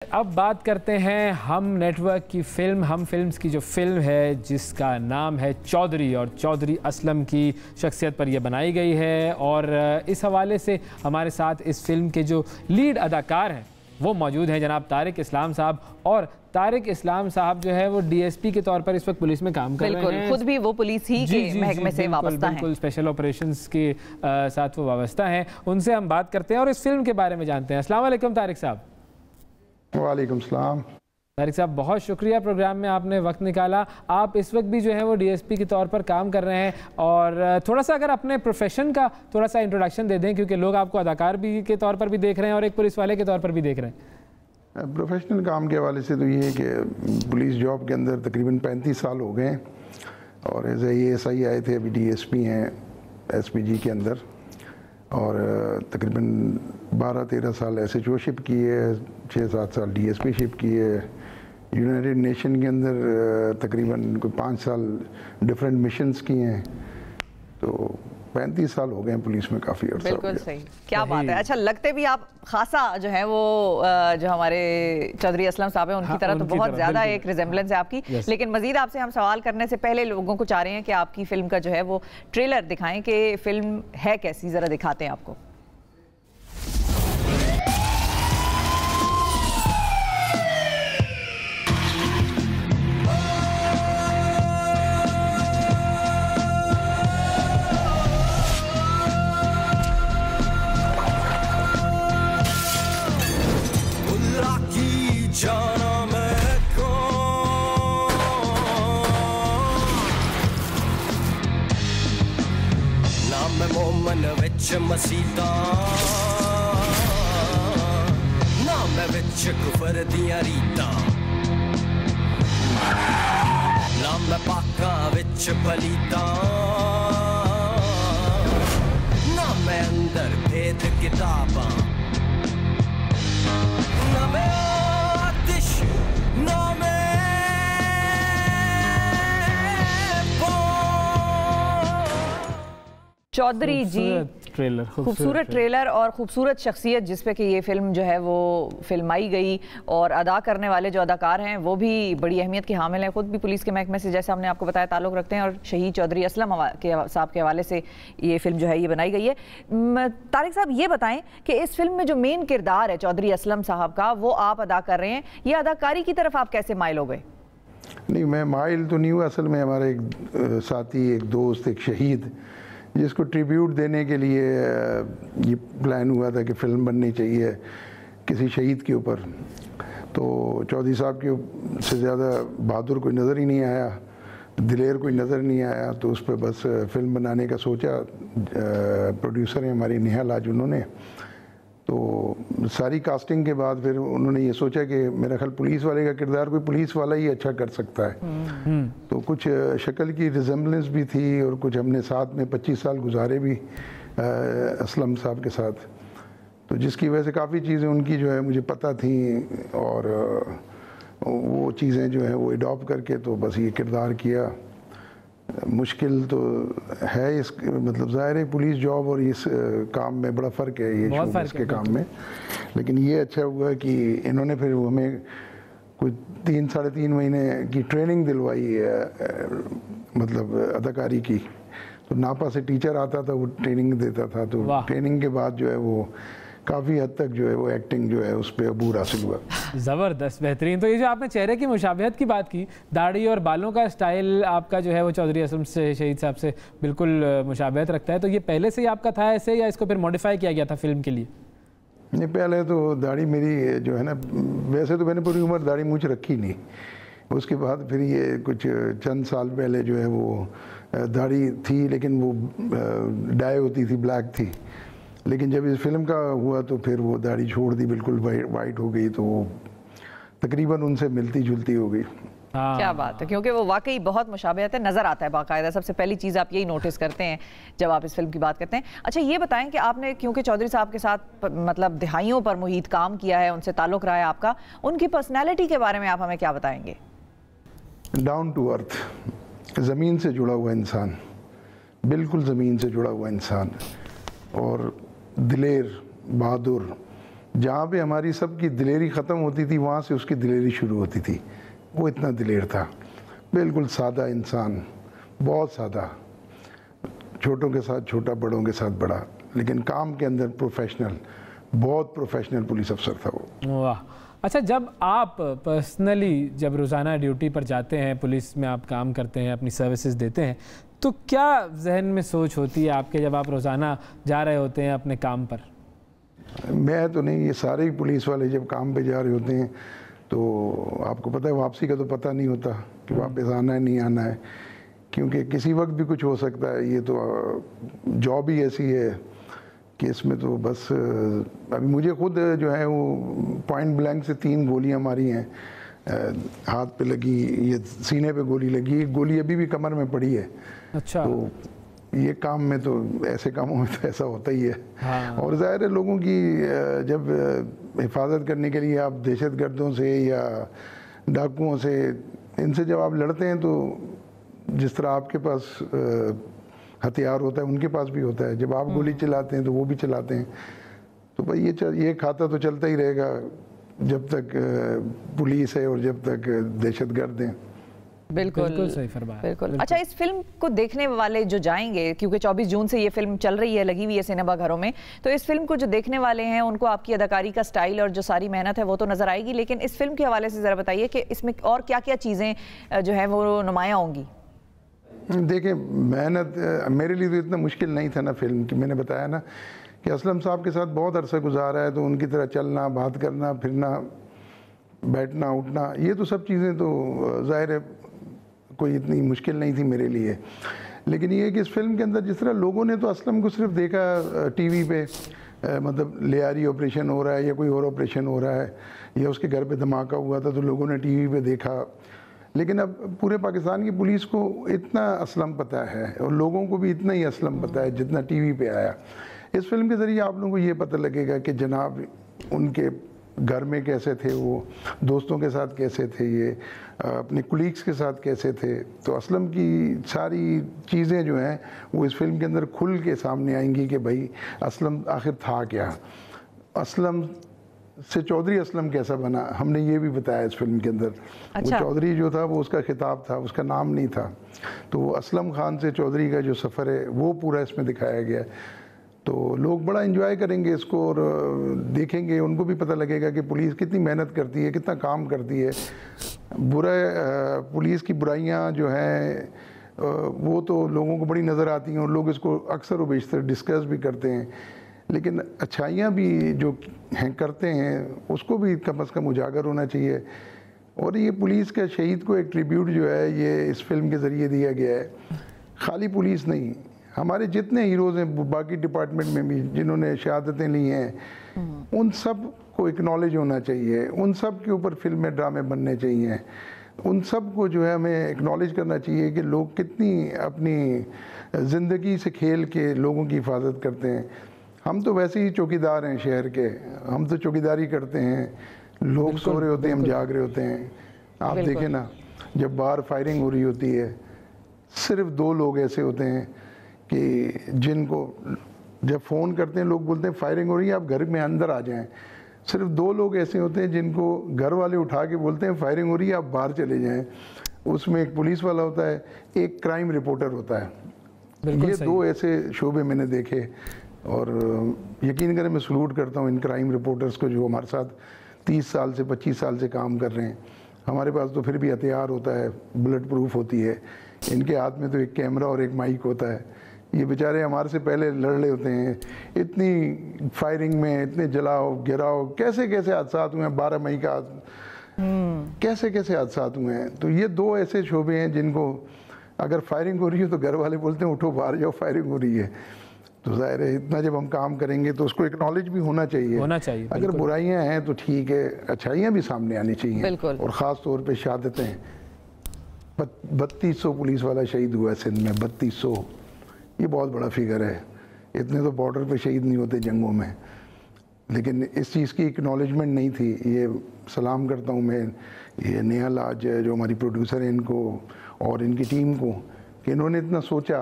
अब बात करते हैं हम नेटवर्क की फ़िल्म हम फिल्म्स की जो फ़िल्म है जिसका नाम है चौधरी और चौधरी असलम की शख्सियत पर यह बनाई गई है। और इस हवाले से हमारे साथ इस फिल्म के जो लीड अदाकार हैं वो मौजूद हैं जनाब तारिक इस्लाम साहब। और तारिक इस्लाम साहब जो है वो डीएसपी के तौर पर इस वक्त पुलिस में काम कर रहे हैं। खुद भी वो पुलिस ही के महकमे से वाबस्ता हैं। बिल्कुल स्पेशल ऑपरेशंस के साथ वो वाबस्ता हैं। उनसे हम बात करते हैं और इस फिल्म के बारे में जानते हैं। अस्सलाम वालेकुम तारिक साहब। वालेकुम सलाम। तारिक साहब बहुत शुक्रिया प्रोग्राम में आपने वक्त निकाला। आप इस वक्त भी जो है वो डीएसपी के तौर पर काम कर रहे हैं और थोड़ा सा अगर अपने प्रोफेशन का थोड़ा सा इंट्रोडक्शन दे दें क्योंकि लोग आपको अदाकार भी के तौर पर भी देख रहे हैं और एक पुलिस वाले के तौर पर भी देख रहे हैं। प्रोफेशनल काम के हवाले से तो ये है कि पुलिस जॉब के अंदर तकरीबन 35 साल हो गए और एज ASI आए थे, अभी DSP हैं SPG के अंदर और तकरीबन 12-13 साल SHO शिप की है, 6-7 साल DSP शिप की है। यूनाइटेड नेशन के अंदर तकरीबन कोई 5 साल डिफरेंट मिशंस किए हैं, तो 35 साल हो गए हैं पुलिस में, काफ़ी अर्सा। बिल्कुल सही, क्या बात है। अच्छा, लगते भी आप खासा जो है वो जो हमारे चौधरी असलम साहब हैं उनकी तरह तो बहुत ज़्यादा एक रिजेम्बलेंस है आपकी। लेकिन मजीद आपसे हम सवाल करने से पहले लोगों को चाह रहे हैं कि आपकी फिल्म का जो है वो ट्रेलर दिखाएं कि फिल्म है कैसी, ज़रा दिखाते हैं आपको। मोमन विच मसीता ना मैं विच कुफर दियां रीता ना मैं पाका विच पलीता ना मैं अंदर भेद किताबां ना मैं आतिश ना मैं चौधरी जी, ट्रेलर खूबसूरत ट्रेलर और खूबसूरत शख्सियत जिस पे कि ये फिल्म जो है वो फिल्माई गई और अदा करने वाले जो अदाकार हैं वो भी बड़ी अहमियत के हामिल हैं। ख़ुद भी पुलिस के महकमे से जैसे हमने आपको बताया ताल्लुक़ रखते हैं और शहीद चौधरी असलम साहब के हवाले से ये फिल्म जो है ये बनाई गई है। तारिक साहब ये बताएं कि इस फिल्म में जो मेन किरदार है चौधरी असलम साहब का वो आप अदा कर रहे हैं, ये अदाकारी की तरफ आप कैसे माइल हो गए? नहीं, मैं माइल तो नहीं हुआ। असल में हमारा एक साथी, एक दोस्त, एक शहीद जिसको ट्रिब्यूट देने के लिए ये प्लान हुआ था कि फ़िल्म बननी चाहिए किसी शहीद के ऊपर। तो चौधरी साहब के से ज़्यादा बहादुर कोई नज़र ही नहीं आया, दिलेर कोई नज़र नहीं आया, तो उस पर बस फ़िल्म बनाने का सोचा। प्रोड्यूसर हैं हमारी नेहा लाज, उन्होंने तो सारी कास्टिंग के बाद फिर उन्होंने ये सोचा कि मेरा ख्याल पुलिस वाले का किरदार कोई पुलिस वाला ही अच्छा कर सकता है। तो कुछ शक्ल की रिजेम्बलेंस भी थी और कुछ हमने साथ में 25 साल गुजारे भी असलम साहब के साथ, तो जिसकी वजह से काफ़ी चीज़ें उनकी जो है मुझे पता थी और वो चीज़ें जो है वो अडॉप्ट करके तो बस ये किरदार किया। मुश्किल तो है इस, मतलब ज़ाहिर है पुलिस जॉब और इस काम में बड़ा फ़र्क है, ये शोबिज़ के काम में। लेकिन ये अच्छा हुआ कि इन्होंने फिर हमें कोई 3-3.5 महीने की ट्रेनिंग दिलवाई है, मतलब अदाकारी की। तो नापा से टीचर आता था, वो ट्रेनिंग देता था, तो ट्रेनिंग के बाद जो है वो काफ़ी हद तक जो है वो एक्टिंग जो है उस पर अबूर हासिल हुआ। ज़बरदस्त, बेहतरीन। तो ये जो आपने चेहरे की मुशाबहत की बात की, दाढ़ी और बालों का स्टाइल आपका जो है वो चौधरी असलम से, शहीद साहब से बिल्कुल मुशाबहत रखता है, तो ये पहले से ही आपका था ऐसे या इसको फिर मॉडिफाई किया गया था फिल्म के लिए? नहीं, पहले तो दाढ़ी मेरी जो है ना, वैसे तो मैंने पूरी उम्र दाढ़ी मूंछ रखी नहीं। उसके बाद फिर ये कुछ चंद साल पहले जो है वो दाढ़ी थी, लेकिन वो डाई होती थी, ब्लैक थी। लेकिन जब इस फिल्म का हुआ तो फिर वो दाढ़ी छोड़ दी, बिल्कुल वाइट हो गई, तो वो तकरीबन उनसे मिलती जुलती हो गई। क्या बात है, क्योंकि वो वाकई बहुत मुशाबहत है, नज़र आता है बाकायदा। सबसे पहली चीज़ आप यही नोटिस करते हैं जब आप इस फिल्म की बात करते हैं। अच्छा, ये बताएं कि आपने क्योंकि चौधरी साहब के साथ मतलब दिहाइयों पर मुहीत काम किया है, उनसे ताल्लुक़ रहा है आपका, उनकी पर्सनैलिटी के बारे में आप हमें क्या बताएंगे? डाउन टू अर्थ, ज़मीन से जुड़ा हुआ इंसान, बिल्कुल ज़मीन से जुड़ा हुआ इंसान और दिलेर, बहादुर, जहाँ पे हमारी सबकी दिलेरी ख़त्म होती थी वहाँ से उसकी दिलेरी शुरू होती थी। वो इतना दिलेर था, बिल्कुल सादा इंसान, बहुत सादा, छोटों के साथ छोटा, बड़ों के साथ बड़ा, लेकिन काम के अंदर प्रोफेशनल, बहुत प्रोफेशनल पुलिस अफसर था वो। वाह। अच्छा, जब आप पर्सनली जब रोज़ाना ड्यूटी पर जाते हैं, पुलिस में आप काम करते हैं, अपनी सर्विसेज देते हैं, तो क्या जहन में सोच होती है आपके जब आप रोज़ाना जा रहे होते हैं अपने काम पर? मैं तो नहीं, ये सारे ही पुलिस वाले जब काम पे जा रहे होते हैं तो आपको पता है वापसी का तो पता नहीं होता कि वापस आना है नहीं आना है, क्योंकि किसी वक्त भी कुछ हो सकता है। ये तो जॉब ही ऐसी है कि इसमें तो बस अभी मुझे खुद जो है वो पॉइंट ब्लैंक से 3 गोलियां मारी हैं, हाथ पे लगी, ये सीने पे गोली लगी, एक गोली अभी भी कमर में पड़ी है। अच्छा। तो ये काम में तो ऐसे कामों में तो ऐसा होता ही है। हाँ। और ज़ाहिर है लोगों की जब हिफाजत करने के लिए आप दहशतगर्दों से या डाकुओं से, इनसे जब आप लड़ते हैं तो जिस तरह आपके पास हथियार होता है उनके पास भी होता है। जब आप गोली चलाते हैं तो वो भी चलाते हैं। तो भाई ये खाता तो चलता ही रहेगा जब तक पुलिस है और जब तक दहशतगर्द हैं। बिल्कुल सही फरमाया। बिल्कुल। अच्छा, इस फिल्म को देखने वाले जो जाएंगे, क्योंकि 24 जून से ये फिल्म चल रही है, लगी हुई है सिनेमा घरों में, तो इस फिल्म को जो देखने वाले हैं उनको आपकी अदाकारी का स्टाइल और जो सारी मेहनत है वो तो नजर आएगी, लेकिन इस फिल्म के हवाले से ज़रा बताइए कि इसमें और क्या क्या चीज़ें जो है वो नुमायाँ होंगी। देखिए, मेहनत मेरे लिए तो इतना मुश्किल नहीं था ना फिल्म की। मैंने बताया ना कि असलम साहब के साथ बहुत अरसा गुजारा है, तो उनकी तरह चलना, बात करना, फिरना, बैठना, उठना, ये तो सब चीज़ें तो ज़ाहिर है कोई इतनी मुश्किल नहीं थी मेरे लिए। लेकिन ये कि इस फिल्म के अंदर जिस तरह लोगों ने तो असलम को सिर्फ देखा टीवी पे, मतलब लियारी ऑपरेशन हो रहा है या कोई और ऑपरेशन हो रहा है या उसके घर पे धमाका हुआ था तो लोगों ने टीवी पे देखा, लेकिन अब पूरे पाकिस्तान की पुलिस को इतना असलम पता है और लोगों को भी इतना ही असलम पता है जितना टीवी पे आया। इस फिल्म के ज़रिए आप लोगों को ये पता लगेगा कि जनाब उनके घर में कैसे थे, वो दोस्तों के साथ कैसे थे, ये अपने कुलीग्स के साथ कैसे थे। तो असलम की सारी चीज़ें जो हैं वो इस फिल्म के अंदर खुल के सामने आएंगी कि भाई असलम आखिर था क्या, असलम से चौधरी असलम कैसा बना, हमने ये भी बताया इस फिल्म के अंदर। अच्छा। वो चौधरी जो था वो उसका खिताब था, उसका नाम नहीं था। तो असलम खान से चौधरी का जो सफ़र है वो पूरा इसमें दिखाया गया। तो लोग बड़ा एंजॉय करेंगे इसको और देखेंगे, उनको भी पता लगेगा कि पुलिस कितनी मेहनत करती है, कितना काम करती है। पुलिस की बुराइयां जो हैं वो तो लोगों को बड़ी नज़र आती हैं और लोग इसको अक्सर व बेशतर डिस्कस भी करते हैं, लेकिन अच्छाइयाँ भी जो हैं करते हैं उसको भी कम से कम उजागर होना चाहिए। और ये पुलिस के शहीद को एक ट्रिब्यूट जो है ये इस फिल्म के ज़रिए दिया गया है। खाली पुलिस नहीं, हमारे जितने हीरोज़ हैं बाकी डिपार्टमेंट में भी जिन्होंने शहादतें ली हैं उन सब को एक्नॉलेज होना चाहिए, उन सब के ऊपर फिल्में ड्रामे बनने चाहिए, उन सब को जो है हमें एक्नॉलेज करना चाहिए कि लोग कितनी अपनी ज़िंदगी से खेल के लोगों की हिफाजत करते हैं। हम तो वैसे ही चौकीदार हैं शहर के, हम तो चौकीदारी करते हैं, लोग सो रहे होते हैं, हम जाग रहे होते हैं। आप देखें ना, जब बाहर फायरिंग हो रही होती है सिर्फ 2 लोग ऐसे होते हैं कि जिनको जब फ़ोन करते हैं लोग बोलते हैं फायरिंग हो रही है आप घर में अंदर आ जाएं। सिर्फ 2 लोग ऐसे होते हैं जिनको घर वाले उठा के बोलते हैं फायरिंग हो रही है आप बाहर चले जाएं। उसमें एक पुलिस वाला होता है, एक क्राइम रिपोर्टर होता है। ये 2 ऐसे शोबे मैंने देखे और यकीन करें मैं सलूट करता हूँ इन क्राइम रिपोर्टर्स को जो हमारे साथ 30 साल से 25 साल से काम कर रहे हैं। हमारे पास तो फिर भी हथियार होता है, बुलेट प्रूफ होती है, इनके हाथ में तो एक कैमरा और एक माइक होता है। ये बेचारे हमारे से पहले लड़ रहे होते हैं, इतनी फायरिंग में इतने जलाओ गिराओ, कैसे कैसे हादसा हुए हैं। 12 मई का कैसे कैसे हादसा हुए हैं। तो ये 2 ऐसे शोबे हैं जिनको अगर फायरिंग हो रही है तो घर वाले बोलते हैं उठो बाहर जाओ फायरिंग हो रही है। तो जाहिर है इतना जब हम काम करेंगे तो उसको एक्नॉलेज भी होना चाहिए। अगर बुराइयां हैं तो ठीक है, अच्छाइयां भी सामने आनी चाहिए। और ख़ास तौर पे शहादतें, 3200 पुलिस वाला शहीद हुआ है सिंध में, 3200, ये बहुत बड़ा फिगर है। इतने तो बॉर्डर पे शहीद नहीं होते जंगों में, लेकिन इस चीज़ की एक्नॉलेजमेंट नहीं थी। ये सलाम करता हूँ मैं ये नेहा लाज जो हमारी प्रोड्यूसर है इनको और इनकी टीम को कि इन्होंने इतना सोचा।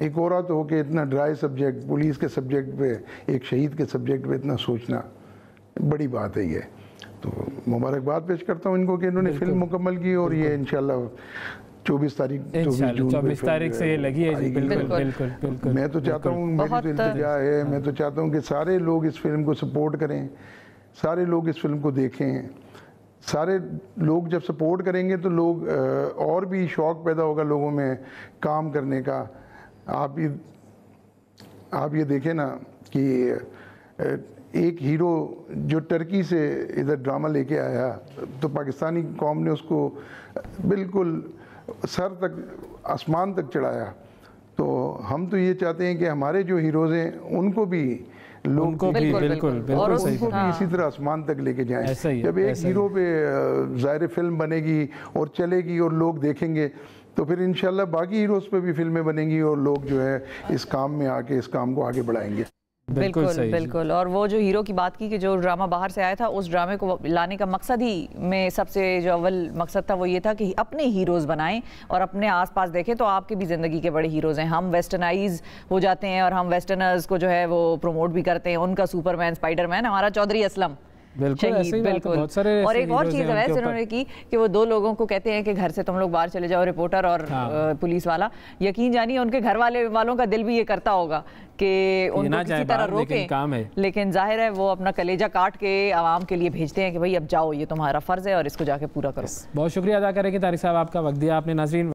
एक औरत हो के इतना ड्राई सब्जेक्ट, पुलिस के सब्जेक्ट पे, एक शहीद के सब्जेक्ट पे इतना सोचना, बड़ी बात है ये। तो मुबारकबाद पेश करता हूँ इनको कि इन्होंने फिल्म मुकम्मल की और ये इंशाल्लाह 24 तारीख 24 तारीख से ये लगी है जी। बिल्कुल बिल्कुल बिल्कुल। मैं तो चाहता हूँ, मेरी तो इल्तिजा है, मैं तो चाहता हूँ कि सारे लोग इस फिल्म को सपोर्ट करें, सारे लोग इस फिल्म को देखें। सारे लोग जब सपोर्ट करेंगे तो लोग और भी शौक़ पैदा होगा लोगों में काम करने का। आप ये देखें ना कि एक हीरो जो टर्की से इधर ड्रामा लेके आया तो पाकिस्तानी कौम ने उसको बिल्कुल सर तक, आसमान तक चढ़ाया। तो हम तो ये चाहते हैं कि हमारे जो हीरोज़ हैं उनको भी लोग उनको भी बिल्कुल और उनको भी इसी तरह आसमान तक लेके जाएं। जब एक हीरो पे ज़ाहिर फिल्म बनेगी और चलेगी और लोग देखेंगे तो फिर इंशाल्लाह बाकी हीरोज़ पे भी फिल्में बनेंगी और लोग जो है इस काम में आके इस काम को आगे बढ़ाएंगे। बिल्कुल बिल्कुल। और वो जो हीरो की बात की कि जो ड्रामा बाहर से आया था, उस ड्रामे को लाने का मकसद ही में सबसे जो अव्वल मकसद था वो ये था कि अपने हीरोज़ बनाएं और अपने आसपास देखें तो आपके भी ज़िंदगी के बड़े हीरोज़ हैं। हम वेस्टर्नाइज हो जाते हैं और हम वेस्टर्नर्स को जो है वो प्रमोट भी करते हैं। उनका सुपरमैन, स्पाइडरमैन हमारा चौधरी असलम, बिल्कुल बहुत सारे। और एक और चीज़ है उन्होंने की कि वो 2 लोगों को कहते हैं कि घर से तुम लोग बाहर चले जाओ, रिपोर्टर और पुलिस वाला। यकीन जानिए उनके घर वालों का दिल भी ये करता होगा कि उनको किसी तरह रोकें, लेकिन जाहिर है वो अपना कलेजा काट के आवाम के लिए भेजते हैं कि भाई अब जाओ, ये तुम्हारा फ़र्ज़ है और इसको जाके पूरा करो। बहुत शुक्रिया अदा करें कि तारिक साहब आपका वक्त दिया आपने। नाज़रीन